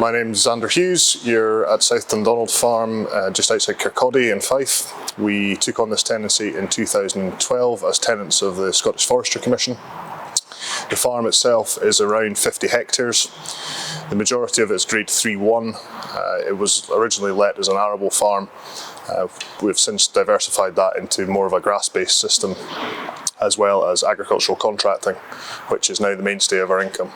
My name's Zander Hughes. You're at South Dundonald Farm, just outside Kirkcaldy in Fife. We took on this tenancy in 2012 as tenants of the Scottish Forestry Commission. The farm itself is around 50 hectares. The majority of it is grade 3-1. It was originally let as an arable farm. We've since diversified that into more of a grass-based system, as well as agricultural contracting, which is now the mainstay of our income.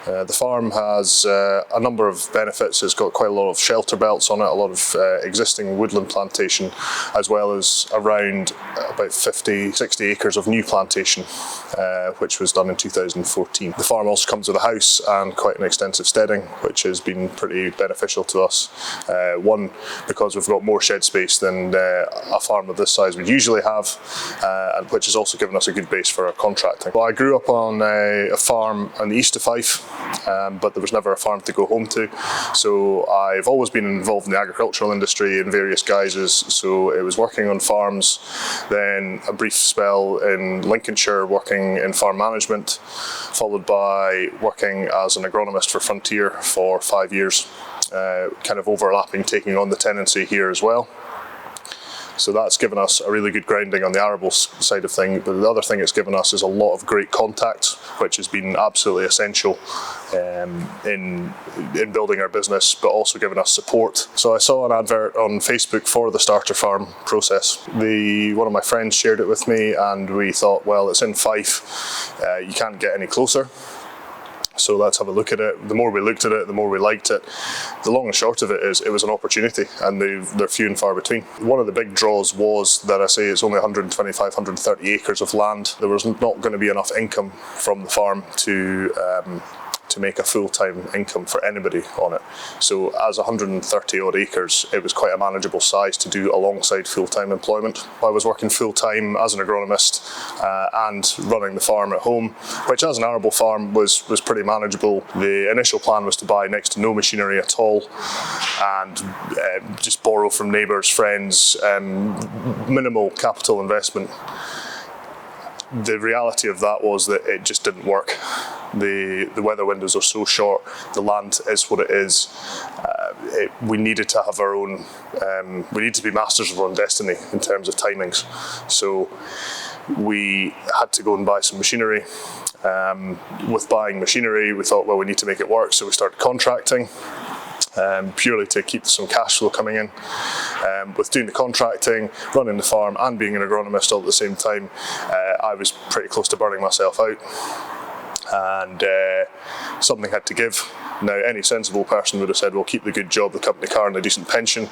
The farm has a number of benefits. It's got quite a lot of shelter belts on it, a lot of existing woodland plantation, as well as around about 50-60 acres of new plantation, which was done in 2014. The farm also comes with a house and quite an extensive steading, which has been pretty beneficial to us. One, because we've got more shed space than a farm of this size would usually have, and which has also given us a good base for our contracting. Well, I grew up on a farm on the east of Fife, but there was never a farm to go home to, so I've always been involved in the agricultural industry in various guises. So it was working on farms, then a brief spell in Lincolnshire working in farm management, followed by working as an agronomist for Frontier for 5 years, kind of overlapping taking on the tenancy here as well. So that's given us a really good grounding on the arable side of things, but the other thing it's given us is a lot of great contacts, which has been absolutely essential in building our business, but also given us support. So I saw an advert on Facebook for the starter farm process. One of my friends shared it with me, and we thought, well, it's in Fife, you can't get any closer. So let's have a look at it. The more we looked at it, the more we liked it. The long and short of it is, it was an opportunity, and they're few and far between. One of the big draws was that I say it's only 125, 130 acres of land. There was not going to be enough income from the farm to make a full-time income for anybody on it. So as 130 odd acres, it was quite a manageable size to do alongside full-time employment. I was working full-time as an agronomist and running the farm at home, which as an arable farm was pretty manageable. The initial plan was to buy next to no machinery at all and just borrow from neighbours, friends, minimal capital investment. The reality of that was that it just didn't work. The weather windows are so short, the land is what it is. We needed to have our own, we need to be masters of our own destiny in terms of timings. So we had to go and buy some machinery. With buying machinery, we thought, well, we need to make it work, so we started contracting. Purely to keep some cash flow coming in. With doing the contracting, running the farm and being an agronomist all at the same time, I was pretty close to burning myself out, and something had to give. Now, any sensible person would have said, well, keep the good job, the company car and a decent pension,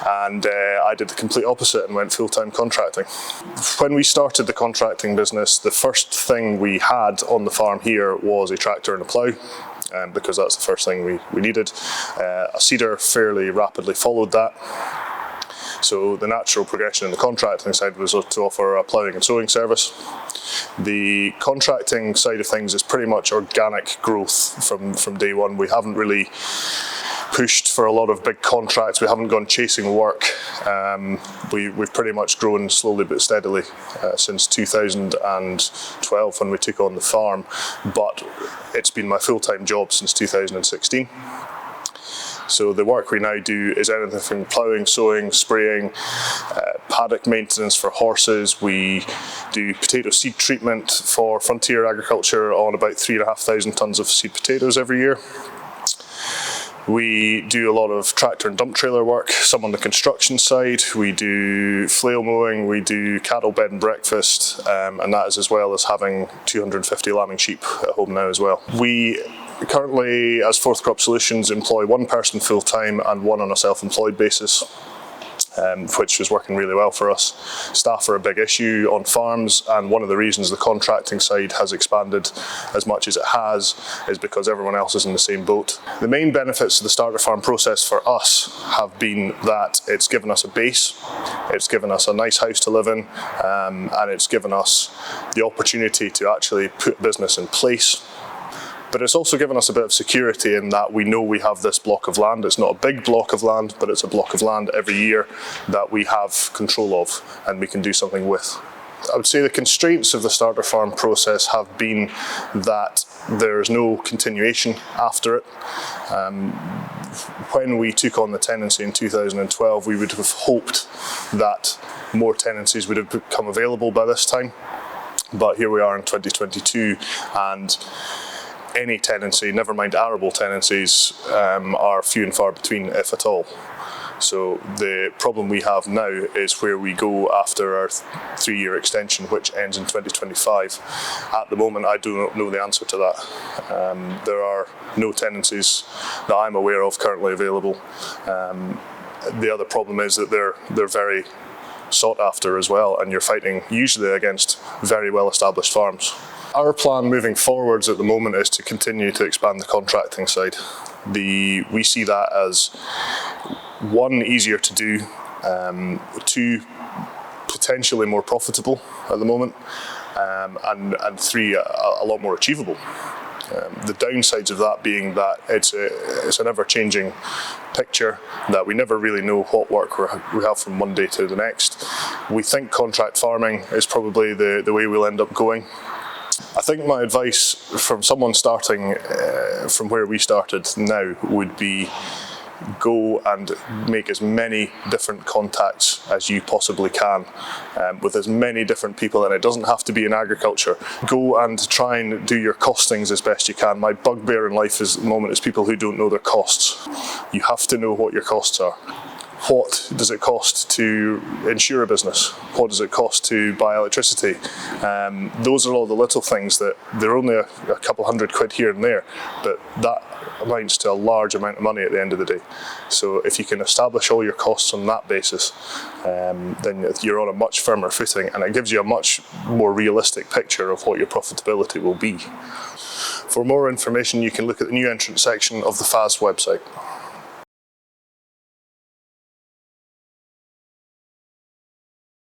and I did the complete opposite and went full-time contracting. When we started the contracting business, the first thing we had on the farm here was a tractor and a plough. Because that's the first thing we needed. A seeder fairly rapidly followed that. So the natural progression in the contracting side was to offer a ploughing and sowing service. The contracting side of things is pretty much organic growth from day one. We haven't really pushed for a lot of big contracts. We haven't gone chasing work. We've pretty much grown slowly but steadily since 2012 when we took on the farm, but it's been my full-time job since 2016. So the work we now do is anything from ploughing, sowing, spraying, paddock maintenance for horses. We do potato seed treatment for Frontier Agriculture on about 3,500 tonnes of seed potatoes every year. We do a lot of tractor and dump trailer work, some on the construction side. We do flail mowing, we do cattle bed and breakfast, and that is as well as having 250 lambing sheep at home now as well. We currently, as Fourth Crop Solutions, employ one person full-time and one on a self-employed basis. Which was working really well for us. Staff are a big issue on farms, and one of the reasons the contracting side has expanded as much as it has is because everyone else is in the same boat. The main benefits of the starter farm process for us have been that it's given us a base, it's given us a nice house to live in, and it's given us the opportunity to actually put business in place. But it's also given us a bit of security in that we know we have this block of land. It's not a big block of land, but it's a block of land every year that we have control of and we can do something with. I would say the constraints of the starter farm process have been that there's no continuation after it. When we took on the tenancy in 2012, we would have hoped that more tenancies would have become available by this time. But here we are in 2022, and any tenancy, never mind arable tenancies, are few and far between, if at all. So the problem we have now is where we go after our 3-year extension, which ends in 2025. At the moment, I do not know the answer to that. There are no tenancies that I'm aware of currently available. The other problem is that they're very sought after as well, and you're fighting usually against very well established farms. Our plan moving forwards at the moment is to continue to expand the contracting side. We see that as 1, easier to do, 2, potentially more profitable at the moment, and 3, a lot more achievable. The downsides of that being that it's an ever-changing picture, that we never really know what work we have from one day to the next. We think contract farming is probably the way we'll end up going. I think my advice from someone starting from where we started now would be go and make as many different contacts as you possibly can with as many different people, and it doesn't have to be in agriculture. Go and try and do your costings as best you can. My bugbear in life at the moment is people who don't know their costs. You have to know what your costs are. What does it cost to insure a business? What does it cost to buy electricity? Those are all the little things that they're only a couple £100 here and there, but that amounts to a large amount of money at the end of the day. So if you can establish all your costs on that basis, then you're on a much firmer footing, and it gives you a much more realistic picture of what your profitability will be. For more information, you can look at the new entrant section of the FAS website.